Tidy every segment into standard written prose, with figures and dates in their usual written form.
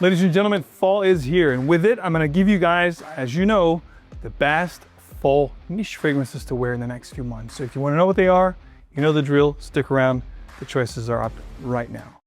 Ladies and gentlemen, fall is here, and with it, I'm gonna give you guys, as you know, the best fall niche fragrances to wear in the next few months. So if you wanna know what they are, you know the drill, stick around. The choices are up right now.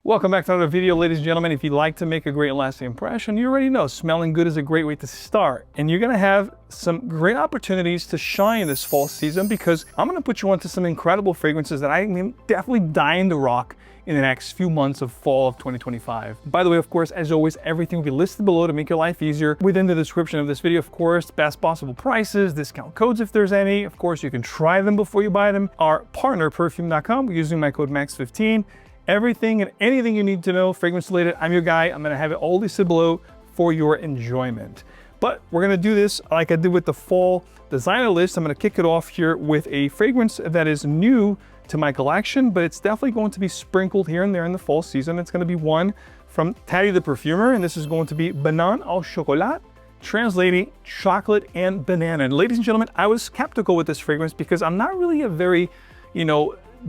Welcome back to another video, ladies and gentlemen. If you'd like to make a great lasting impression, you already know smelling good is a great way to start. And you're gonna have some great opportunities to shine this fall season because I'm gonna put you onto some incredible fragrances that I'm definitely dying to rock in the next few months of fall of 2025. By the way, of course, as always, everything will be listed below to make your life easier. Within the description of this video, of course, best possible prices, discount codes if there's any. Of course, you can try them before you buy them. Our partner, perfume.com, using my code MAX15. Everything and anything you need to know fragrance related, I'm your guy. I'm gonna have it all listed below for your enjoyment. But we're gonna do this like I did with the fall designer list. I'm gonna kick it off here with a fragrance that is new to my collection, but it's definitely going to be sprinkled here and there in the fall season. It's gonna be one from Tate the Perfumer, and this is going to be Banane au Chocolat, translating chocolate and banana. And ladies and gentlemen, I was skeptical with this fragrance because I'm not really a very,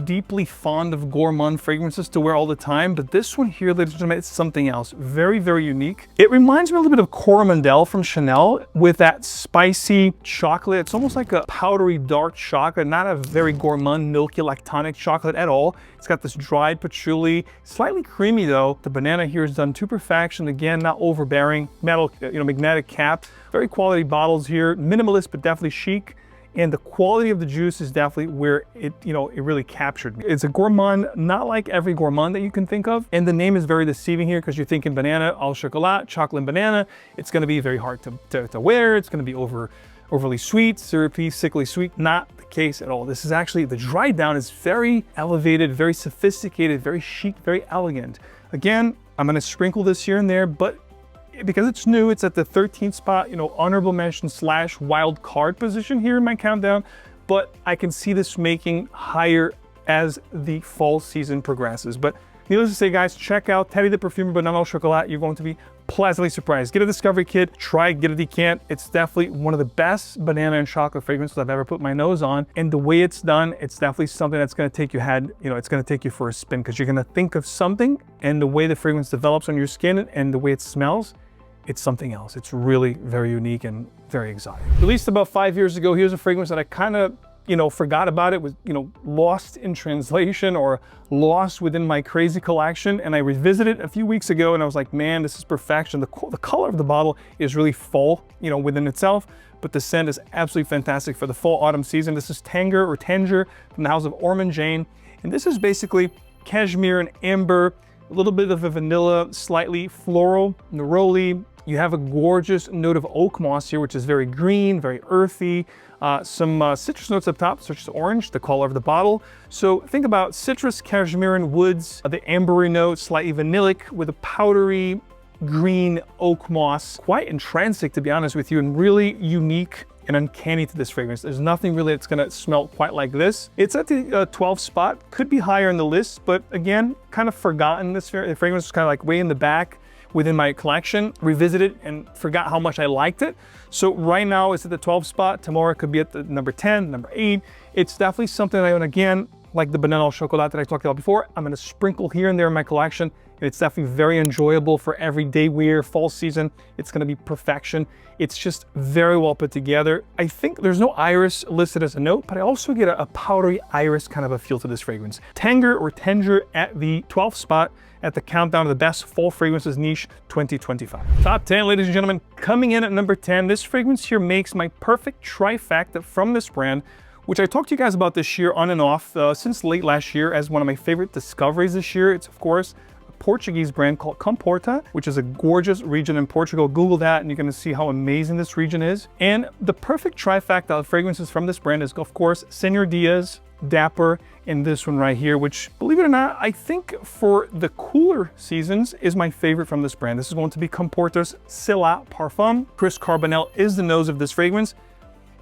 deeply fond of gourmand fragrances to wear all the time, but this one here, ladies and gentlemen, it's something else. Very, very unique. It reminds me a little bit of Ormonde from Chanel with that spicy chocolate. It's almost like a powdery dark chocolate, not a very gourmand, milky, lactonic chocolate at all. It's got this dried patchouli, slightly creamy though. The banana here is done to perfection. Again, not overbearing, metal, magnetic cap. Very quality bottles here, minimalist, but definitely chic. And the quality of the juice is definitely where it really captured me. It's a gourmand, not like every gourmand that you can think of. And the name is very deceiving here because you're thinking banana au chocolat, chocolate and banana. It's gonna be very hard to wear. It's gonna be overly sweet, syrupy, sickly sweet. Not the case at all. This is actually, the dry down is very elevated, very sophisticated, very chic, very elegant. Again, I'm gonna sprinkle this here and there, but because it's new, it's at the 13th spot, honorable mention / wild card position here in my countdown, but I can see this making higher as the fall season progresses. But needless to say, guys, check out Tate the Perfumer Banane au Chocolat. You're going to be pleasantly surprised. Get a discovery kit, try it, get a decant. It's definitely one of the best banana and chocolate fragrances I've ever put my nose on. And the way it's done, it's definitely something that's gonna take you it's gonna take you for a spin because you're gonna think of something, and the way the fragrance develops on your skin and the way it smells, it's something else. It's really very unique and very exotic. Released about 5 years ago, here's a fragrance that I kind of, forgot about. It was, lost in translation or lost within my crazy collection. And I revisited it a few weeks ago and I was like, man, this is perfection. The color of the bottle is really fall, within itself, but the scent is absolutely fantastic for the fall autumn season. This is Tanger or Tanger from the house of Ormonde. And this is basically cashmere and amber, a little bit of a vanilla, slightly floral, neroli. You have a gorgeous note of oak moss here, which is very green, very earthy. Some citrus notes up top, such as orange, the color of the bottle. So think about citrus, cashmere, and woods, the ambery note, slightly vanillic with a powdery green oak moss. Quite intrinsic, to be honest with you, and really unique and uncanny to this fragrance. There's nothing really that's gonna smell quite like this. It's at the 12th spot, could be higher in the list, but again, kind of forgotten. This fragrance is kind of like way in the back within my collection, revisited and forgot how much I liked it. So right now it's at the 12th spot. Tomorrow it could be at the number 10, number 8. It's definitely something that I own, again, like the Banane au Chocolat that I talked about before. I'm gonna sprinkle here and there in my collection. And it's definitely very enjoyable for everyday wear, fall season. It's gonna be perfection. It's just very well put together. I think there's no iris listed as a note, but I also get a powdery iris kind of a feel to this fragrance. Tanger or Tanger at the 12th spot at the countdown of the best fall fragrances niche 2025. Top 10, ladies and gentlemen, coming in at number 10, this fragrance here makes my perfect trifecta from this brand, which I talked to you guys about this year on and off since late last year as one of my favorite discoveries this year. It's of course a Portuguese brand called Comporta, which is a gorgeous region in Portugal. Google that and you're gonna see how amazing this region is. And the perfect trifecta of fragrances from this brand is of course Senor Diaz, Dapper, and this one right here, which, believe it or not, I think for the cooler seasons is my favorite from this brand. This is going to be Comporta's Sila Parfum. Chris Carbonell is the nose of this fragrance.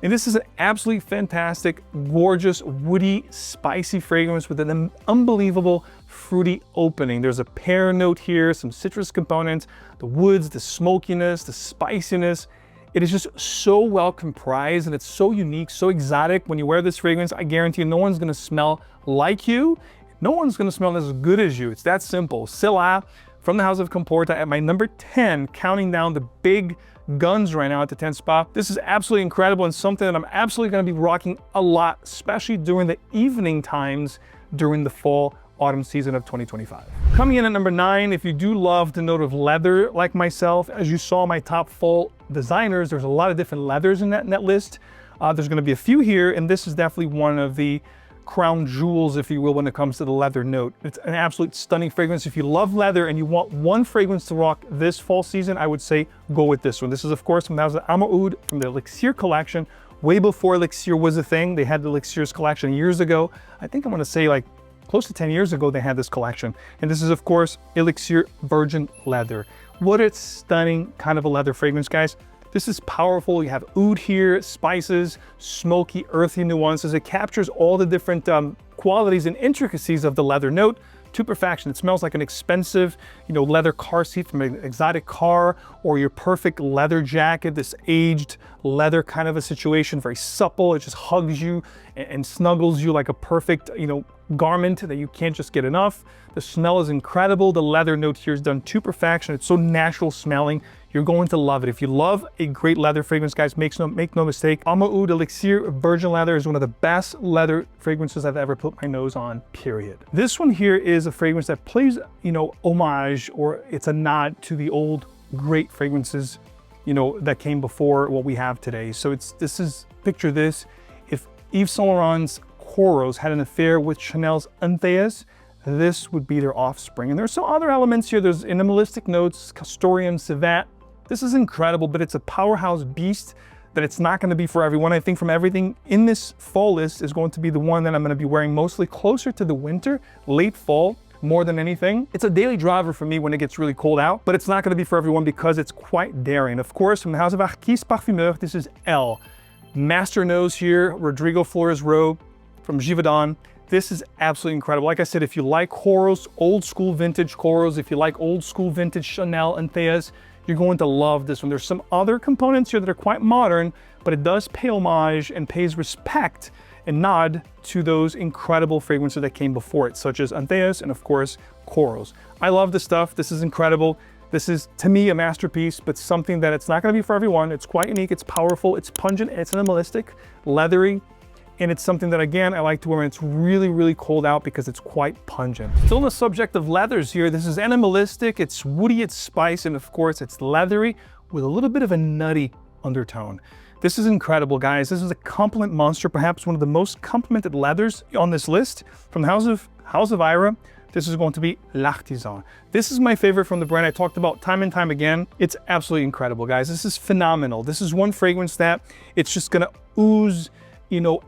And this is an absolutely fantastic, gorgeous, woody, spicy fragrance with an unbelievable fruity opening. There's a pear note here, some citrus components, the woods, the smokiness, the spiciness. It is just so well comprised and it's so unique, so exotic. When you wear this fragrance, I guarantee you no one's gonna smell like you. No one's gonna smell as good as you. It's that simple. Sila from the house of Comporta at my number 10, counting down the big guns right now at the 10th spot. This is absolutely incredible and something that I'm absolutely gonna be rocking a lot, especially during the evening times during the fall autumn season of 2025. Coming in at number 9, if you do love the note of leather like myself, as you saw my top fall designers, there's a lot of different leathers in that list. There's gonna be a few here, and this is definitely one of the crown jewels, if you will, when it comes to the leather note. It's an absolute stunning fragrance. If you love leather and you want one fragrance to rock this fall season, I would say go with this one. This is, of course, from the 𝗕𝗏𝗏 from the Elixir collection. Way before Elixir was a thing. They had the Elixirs collection years ago. I think I'm gonna say like close to 10 years ago, they had this collection. And this is, of course, Elixir Virgin Leather. What a stunning kind of a leather fragrance, guys. This is powerful. You have oud here, spices, smoky, earthy nuances. It captures all the different qualities and intricacies of the leather note to perfection. It smells like an expensive, leather car seat from an exotic car, or your perfect leather jacket, this aged leather kind of a situation, very supple. It just hugs you and snuggles you like a perfect, garment that you can't just get enough. The smell is incredible. The leather note here is done to perfection. It's so natural smelling. You're going to love it. If you love a great leather fragrance, guys, make no mistake, 𝗕𝗏𝗏 Elixir Virgin Leather is one of the best leather fragrances I've ever put my nose on, period. This one here is a fragrance that plays, homage, or it's a nod to the old great fragrances, that came before what we have today. So picture this. If Yves Saint Laurent's Coros had an affair with Chanel's 𝗕𝗏𝗙, this would be their offspring. And there's some other elements here. There's animalistic notes, castoreum, civet. This is incredible, but it's a powerhouse beast that it's not gonna be for everyone. I think from everything in this fall list is going to be the one that I'm gonna be wearing mostly closer to the winter, late fall, more than anything. It's a daily driver for me when it gets really cold out, but it's not gonna be for everyone because it's quite daring. Of course, from the house of Arquiste Parfumeur, this is Elle. Master nose here, Rodrigo Flores robe from Givaudan. This is absolutely incredible. Like I said, if you like Coros, old school vintage Coros, if you like old school vintage Chanel 𝗕𝗏𝗙s, you're going to love this one. There's some other components here that are quite modern, but it does pay homage and pays respect and nod to those incredible fragrances that came before it, such as 𝗕𝗏𝗙s and, of course, Coros. I love this stuff. This is incredible. This is, to me, a masterpiece, but something that it's not going to be for everyone. It's quite unique. It's powerful. It's pungent. It's animalistic, leathery. And it's something that, again, I like to wear when it's really, really cold out because it's quite pungent. Still on the subject of leathers here, this is animalistic, it's woody, it's spice, and of course it's leathery with a little bit of a nutty undertone. This is incredible, guys. This is a compliment monster, perhaps one of the most complimented leathers on this list. From the house of Ira, this is going to be 𝗏𝗏𝗏. This is my favorite from the brand I talked about time and time again. It's absolutely incredible, guys. This is phenomenal. This is one fragrance that it's just gonna ooze,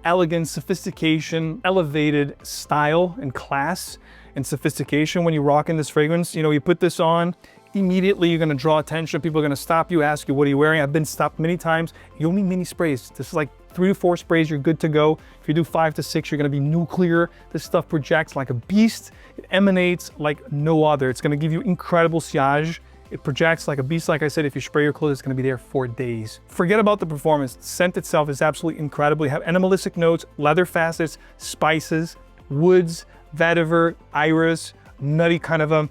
elegance, sophistication, elevated style and class and sophistication when you rock in this fragrance. You put this on, immediately you're gonna draw attention. People are gonna stop you, ask you, what are you wearing? I've been stopped many times. You only mini sprays. This is like 3 to 4 sprays, you're good to go. If you do 5 to 6, you're gonna be nuclear. This stuff projects like a beast. It emanates like no other. It's gonna give you incredible sillage. It projects like a beast. Like I said, if you spray your clothes, it's gonna be there for days. Forget about the performance. The scent itself is absolutely incredible. You have animalistic notes, leather facets, spices, woods, vetiver, iris, nutty kind of a,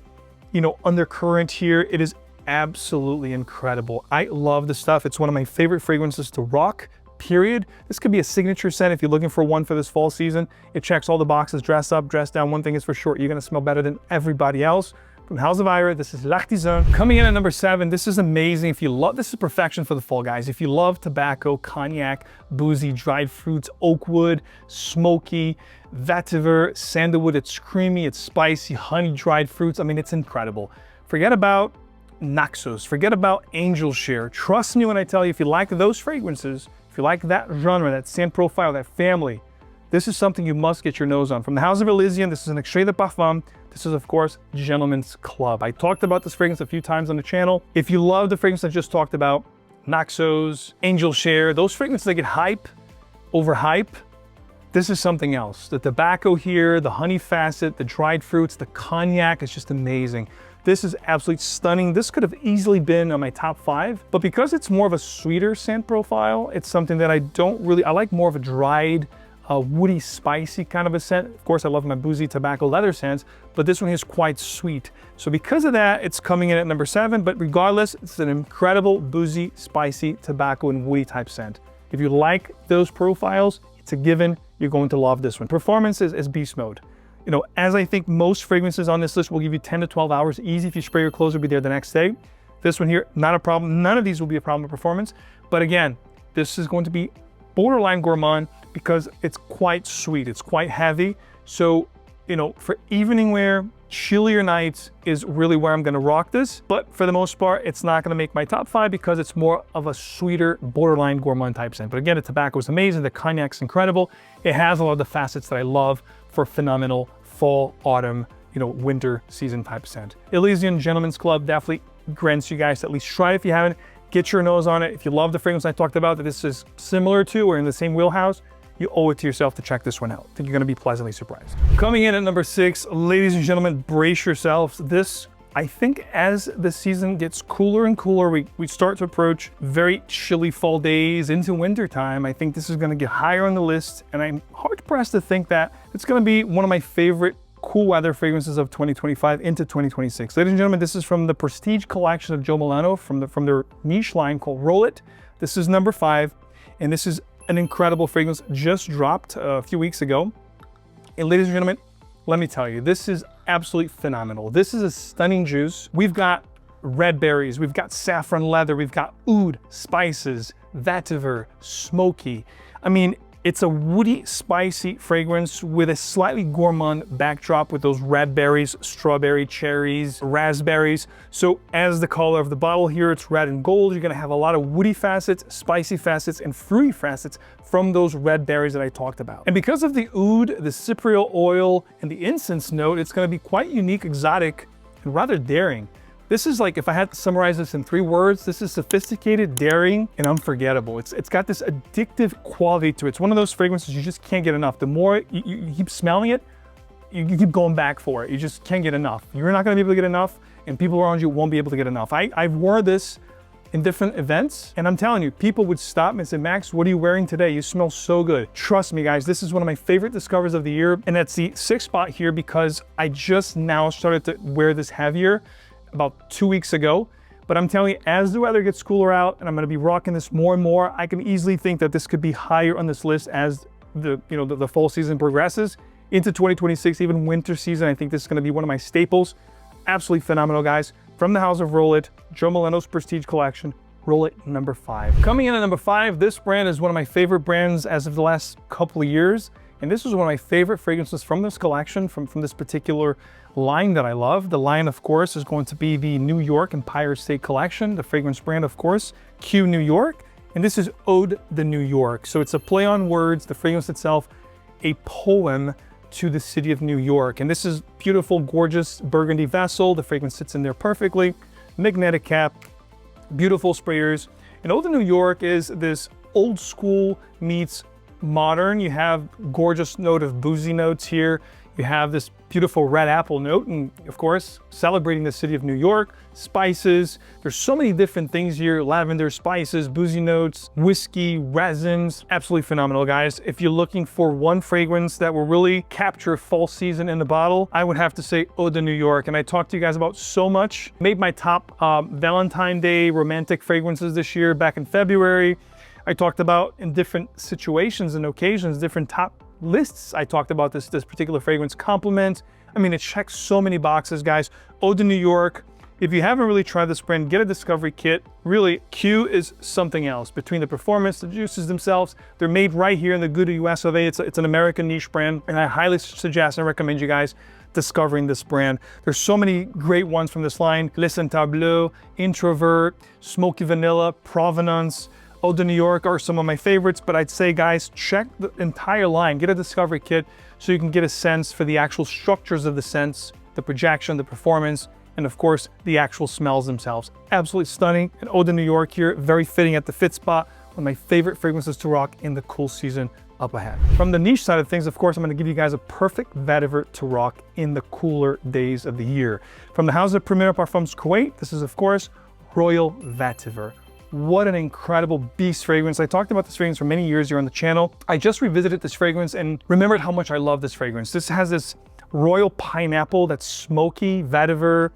undercurrent here. It is absolutely incredible. I love the stuff. It's one of my favorite fragrances to rock, period. This could be a signature scent if you're looking for one for this fall season. It checks all the boxes, dress up, dress down. One thing is for sure, you're gonna smell better than everybody else. From the house of Ira, this is 𝗏𝗏𝗏𝗏. Coming in at number 7, this is amazing. If you love, this is perfection for the fall, guys. If you love tobacco, cognac, boozy, dried fruits, oak wood, smoky, vetiver, sandalwood, it's creamy, it's spicy, honey, dried fruits. I mean, it's incredible. Forget about Naxos, forget about Angel Share. Trust me when I tell you, if you like those fragrances, if you like that genre, that scent profile, that family, this is something you must get your nose on. From the house of Elysian, this is an extrait de parfum. This is, of course, Gentleman's Club. I talked about this fragrance a few times on the channel. If you love the fragrance I just talked about, Naxos, Angel Share, those fragrances that get hype, overhype, this is something else. The tobacco here, the honey facet, the dried fruits, the cognac is just amazing. This is absolutely stunning. This could have easily been on my top 5, but because it's more of a sweeter scent profile, it's something that I like more of a dried, woody, spicy kind of a scent. Of course, I love my boozy tobacco leather scents, but this one is quite sweet. So because of that, it's coming in at number 7, but regardless, it's an incredible boozy, spicy, tobacco and woody type scent. If you like those profiles, it's a given. You're going to love this one. Performance is beast mode. You know, as I think most fragrances on this list will give you 10 to 12 hours easy. If you spray your clothes, will be there the next day. This one here, not a problem. None of these will be a problem with performance. But again, this is going to be borderline gourmand because it's quite sweet. It's quite heavy. So, you know, for evening wear, chillier nights is really where I'm going to rock this. But for the most part, it's not going to make my top 5 because it's more of a sweeter, borderline gourmand type scent. But again, the tobacco is amazing. The cognac's incredible. It has a lot of the facets that I love for phenomenal fall, autumn, you know, winter season type scent. Elysian Gentleman's Club definitely grants you guys to at least try it if you haven't. Get your nose on it. If you love the fragrance I talked about that this is similar to or in the same wheelhouse, you owe it to yourself to check this one out. I think you're going to be pleasantly surprised. Coming in at number 6, ladies and gentlemen, brace yourselves. This, I think as the season gets cooler and cooler, we start to approach very chilly fall days into winter time. I think this is going to get higher on the list, and I'm hard pressed to think that it's going to be one of my favorite cool weather fragrances of 2025 into 2026. Ladies and gentlemen, this is from the Prestige collection of Jo Milano from their niche line called Roll It. This is number 5, and this is an incredible fragrance, just dropped a few weeks ago. And ladies and gentlemen, let me tell you, this is absolutely phenomenal. This is a stunning juice. We've got red berries, we've got saffron leather, we've got oud, spices, vetiver, smoky. I mean, it's a woody, spicy fragrance with a slightly gourmand backdrop with those red berries, strawberry, cherries, raspberries. So as the color of the bottle here, it's red and gold. You're gonna have a lot of woody facets, spicy facets, and fruity facets from those red berries that I talked about. And because of the oud, the cypriol oil, and the incense note, it's gonna be quite unique, exotic, and rather daring. This is like, if I had to summarize this in 3 words, this is sophisticated, daring, and unforgettable. It's got this addictive quality to it. It's one of those fragrances you just can't get enough. The more you keep smelling it, you keep going back for it. You just can't get enough. You're not gonna be able to get enough, and people around you won't be able to get enough. I've worn this in different events, and I'm telling you, people would stop me and say, Max, what are you wearing today? You smell so good. Trust me, guys, this is one of my favorite discoveries of the year, and that's the 6th spot here because I just now started to wear this heavier about 2 weeks ago. But I'm telling you, as the weather gets cooler out and I'm gonna be rocking this more and more, I can easily think that this could be higher on this list as the fall season progresses into 2026, even winter season. I think this is gonna be one of my staples. Absolutely phenomenal, guys. From the house of Roll It, Jo Milano's Prestige collection, Roll It number 5. Coming in at number 5, this brand is one of my favorite brands as of the last couple of years. And this was one of my favorite fragrances from this collection, from this particular line that I love. The line, of course, is going to be the New York Empire State Collection, the fragrance brand, of course, Qhue New York. And this is Ode de New York. So it's a play on words, the fragrance itself, a poem to the city of New York. And this is beautiful, gorgeous burgundy vessel. The fragrance sits in there perfectly. Magnetic cap, beautiful sprayers. And Ode de New York is this old school meets modern. You have gorgeous note of boozy notes here. You have this beautiful red apple note, and of course, celebrating the city of New York, spices. There's so many different things here, lavender, spices, boozy notes, whiskey, resins. Absolutely phenomenal, guys. If you're looking for one fragrance that will really capture fall season in the bottle, I would have to say Ode de New York. And I talked to you guys about so much. Made my top Valentine's Day romantic fragrances this year back in February. I talked about in different situations and occasions, different top lists. I talked about this particular fragrance complement. I mean, it checks so many boxes, guys. Ode de New York. If you haven't really tried this brand, get a discovery kit. Really, Qhue is something else. Between the performance, the juices themselves, they're made right here in the good US of A. It's an American niche brand, and I highly suggest and recommend you guys discovering this brand. There's so many great ones from this line. Les Senteurs Bleus, Introvert, Smoky Vanilla, Provenance, Ode de New York are some of my favorites, but I'd say, guys, check the entire line. Get a discovery kit so you can get a sense for the actual structures of the scents, the projection, the performance, and of course, the actual smells themselves. Absolutely stunning. And Ode de New York here, very fitting at the fit spot. One of my favorite fragrances to rock in the cool season up ahead. From the niche side of things, of course, I'm going to give you guys a perfect vetiver to rock in the cooler days of the year. From the house of Premier Parfums Qhue, this is, of course, Royal Vetiver. What an incredible beast fragrance. I talked about this fragrance for many years here on the channel. I just revisited this fragrance and remembered how much I love this fragrance. This has this royal pineapple that's smoky, vetiver,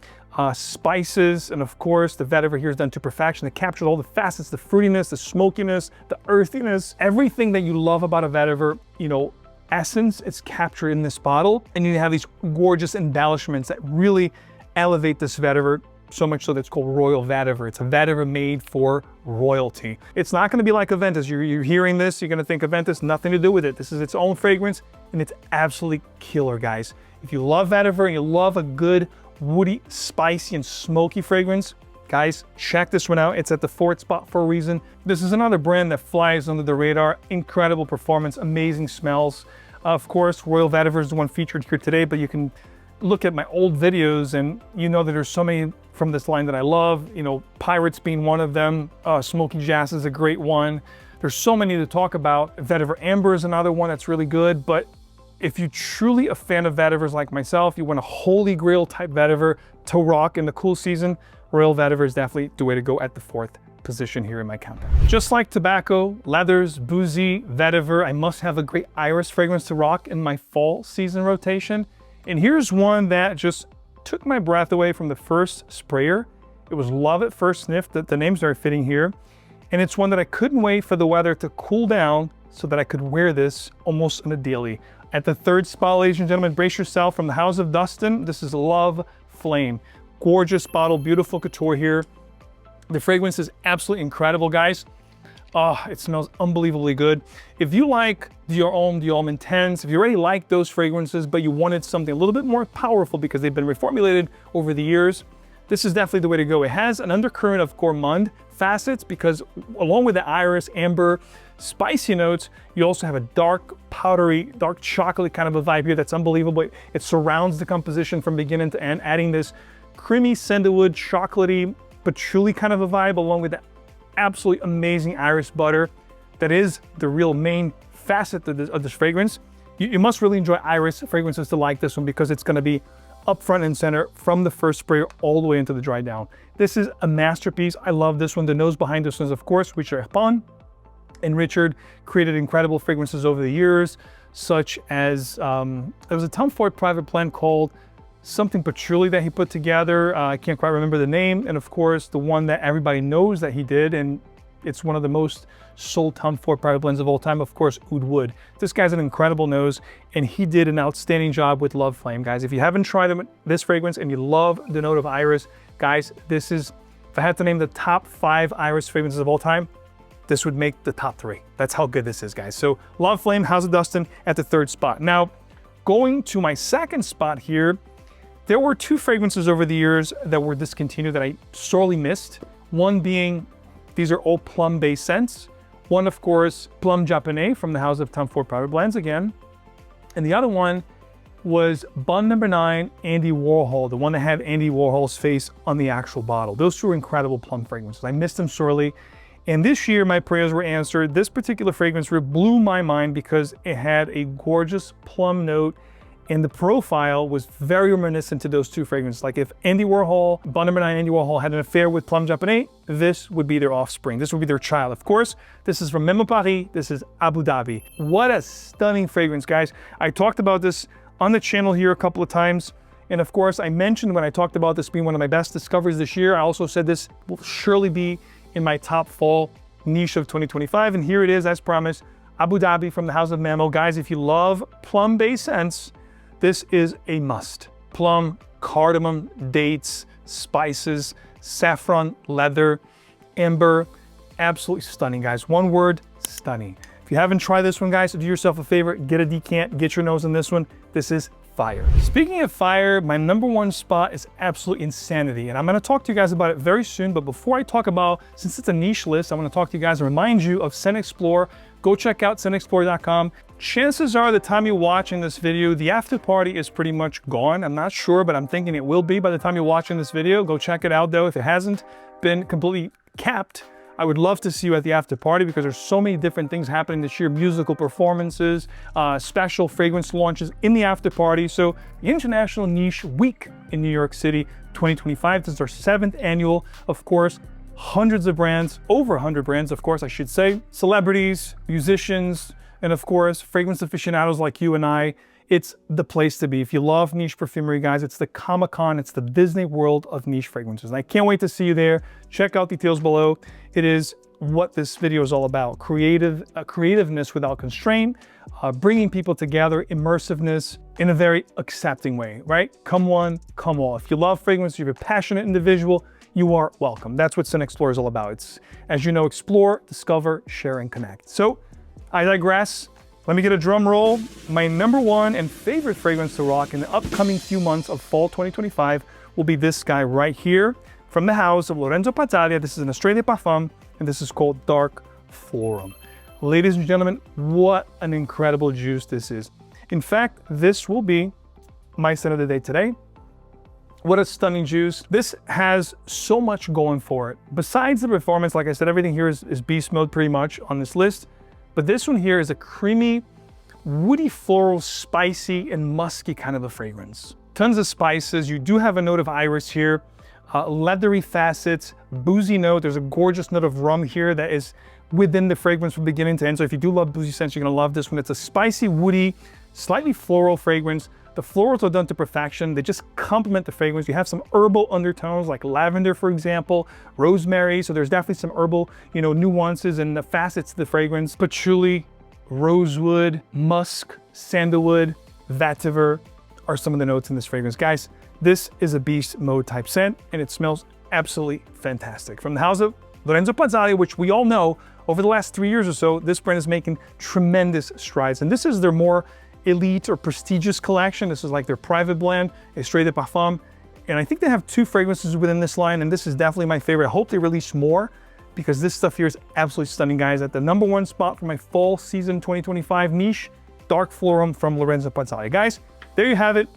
spices, and of course the vetiver here is done to perfection. It captures all the facets, the fruitiness, the smokiness, the earthiness, everything that you love about a vetiver, you know, essence is captured in this bottle. And you have these gorgeous embellishments that really elevate this vetiver, so much so that it's called Royal Vetiver. It's a vetiver made for royalty. It's not gonna be like Aventus. You're hearing this, you're gonna think Aventus, nothing to do with it. This is its own fragrance and it's absolutely killer, guys. If you love vetiver and you love a good woody, spicy, and smoky fragrance, guys, check this one out. It's at the 4th spot for a reason. This is another brand that flies under the radar. Incredible performance, amazing smells. Of course, Royal Vetiver is the one featured here today, but you can look at my old videos and you know that there's so many from this line that I love, you know, Pirates being one of them. Smoky Jazz is a great one. There's so many to talk about. Vetiver Amber is another one that's really good, but if you're truly a fan of vetivers like myself, you want a holy grail type vetiver to rock in the cool season, Royal Vetiver is definitely the way to go at the 4th position here in my countdown. Just like tobacco, leathers, boozy, vetiver, I must have a great iris fragrance to rock in my fall season rotation. And here's one that just took my breath away from the first sprayer. It was love at first sniff, the name's very fitting here. And it's one that I couldn't wait for the weather to cool down so that I could wear this almost on a daily. At the 3rd spot, ladies and gentlemen, brace yourself, from the house of Dustin, this is Love Flame. Gorgeous bottle, beautiful couture here. The fragrance is absolutely incredible, guys. Oh, it smells unbelievably good. If you like Dior Homme Intense, if you already like those fragrances, but you wanted something a little bit more powerful because they've been reformulated over the years, this is definitely the way to go. It has an undercurrent of gourmand facets because along with the iris, amber, spicy notes, you also have a dark, powdery, dark chocolate kind of a vibe here that's unbelievable. It surrounds the composition from beginning to end, adding this creamy sandalwood, chocolatey, patchouli kind of a vibe, along with the absolutely amazing iris butter that is the real main facet of this fragrance. You must really enjoy iris fragrances to like this one because it's going to be up front and center from the first sprayer all the way into the dry down. This is a masterpiece. I love this one. The nose behind this one is, of course, Richard Herpin. And Richard created incredible fragrances over the years, such as, there was a Tom Ford private blend called something patchouli that he put together. I can't quite remember the name. And of course, the one that everybody knows that he did, and it's one of the most sold Tom Ford private blends of all time, of course, Oud Wood. This guy's an incredible nose, and he did an outstanding job with Love Flame, guys. If you haven't tried this fragrance and you love the note of iris, guys, this is, if I had to name the top 5 iris fragrances of all time, this would make the top 3. That's how good this is, guys. So Love Flame, House of Dustin at the 3rd spot. Now, going to my 2nd spot here, there were 2 fragrances over the years that were discontinued that I sorely missed. One being, these are all plum-based scents. One, of course, Plum Japonais from the house of Tom Ford Private Blends again. And the other one was Bond Number 9 Andy Warhol, the one that had Andy Warhol's face on the actual bottle. Those 2 were incredible plum fragrances. I missed them sorely. And this year, my prayers were answered. This particular fragrance blew my mind because it had a gorgeous plum note, and the profile was very reminiscent to those 2 fragrances. Like if Andy Warhol, Bond Number 9 Andy Warhol had an affair with Plum Japonais, this would be their offspring. This would be their child. Of course, this is from Memo Paris. This is Abu Dhabi. What a stunning fragrance, guys. I talked about this on the channel here a couple of times. And of course, I mentioned when I talked about this being one of my best discoveries this year, I also said this will surely be in my top fall niche of 2025. And here it is, as promised, Abu Dhabi from the house of Memo. Guys, if you love plum-based scents, this is a must. Plum, cardamom, dates, spices, saffron, leather, amber, absolutely stunning, guys. One word, stunning. If you haven't tried this one, guys, do yourself a favor, get a decant, get your nose in this one. This is fire. Speaking of fire, my number 1 spot is absolute insanity, and I'm gonna talk to you guys about it very soon. But before I talk about, since it's a niche list, I wanna talk to you guys and remind you of Scent Explorer. Go check out scentexplorer.com. Chances are the time you're watching this video, the after party is pretty much gone. I'm not sure, but I'm thinking it will be by the time you're watching this video. Go check it out though. If it hasn't been completely capped, I would love to see you at the after party because there's so many different things happening this year, musical performances, special fragrance launches in the after party. So the International Niche Week in New York City 2025, this is our 7th annual, of course, hundreds of brands, over 100 brands, of course, I should say, celebrities, musicians, and of course, fragrance aficionados like you and I. It's the place to be. If you love niche perfumery, guys, it's the Comic-Con, it's the Disney World of niche fragrances. And I can't wait to see you there. Check out details below. It is what this video is all about. Creativeness without constraint, bringing people together, immersiveness in a very accepting way, right? Come one, come all. If you love fragrance, you're a passionate individual, you are welcome. That's what Scent Explorer is all about. It's, as you know, explore, discover, share, and connect. So I digress. Let me get a drum roll. My #1 and favorite fragrance to rock in the upcoming few months of fall 2025 will be this guy right here from the house of 𝗕𝗙𝗙𝗢𝗙𝗢. This is an Estrella de Parfum, and this is called Dark Florum. Ladies and gentlemen, what an incredible juice this is. In fact, this will be my scent of the day today. What a stunning juice. This has so much going for it. Besides the performance, like I said, everything here is beast mode pretty much on this list. But this one here is a creamy, woody, floral, spicy, and musky kind of a fragrance. Tons of spices. You do have a note of iris here, leathery facets, boozy note. There's a gorgeous note of rum here that is within the fragrance from beginning to end. So if you do love boozy scents, you're gonna love this one. It's a spicy, woody, slightly floral fragrance. The florals are done to perfection. They just complement the fragrance. You have some herbal undertones like lavender, for example, rosemary. So there's definitely some herbal, nuances and the facets of the fragrance. Patchouli, rosewood, musk, sandalwood, vetiver are some of the notes in this fragrance. Guys, this is a beast mode type scent and it smells absolutely fantastic. From the house of 𝗕𝗙𝗙𝗢𝗙𝗢𝗙, which we all know over the last 3 years or so, this brand is making tremendous strides. And this is their more elite or prestigious collection. This is like their private blend, Estrella de Parfum. And I think they have 2 fragrances within this line, and this is definitely my favorite. I hope they release more because this stuff here is absolutely stunning, guys. At the #1 spot for my fall season 2025 niche, Dark Florum from 𝗕𝗙𝗙𝗢𝗙𝗢𝗙. Guys, there you have it.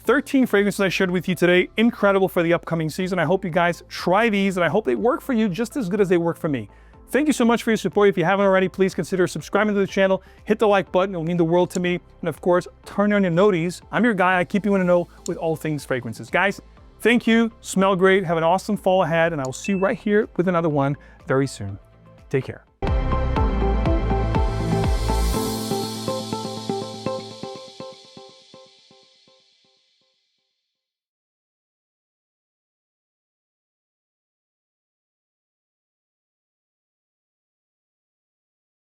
13 fragrances I shared with you today. Incredible for the upcoming season. I hope you guys try these, and I hope they work for you just as good as they work for me. Thank you so much for your support. If you haven't already, please consider subscribing to the channel. Hit the like button. It'll mean the world to me. And of course, turn on your noties. I'm your guy. I keep you in the know with all things fragrances. Guys, thank you. Smell great. Have an awesome fall ahead. And I will see you right here with another one very soon. Take care.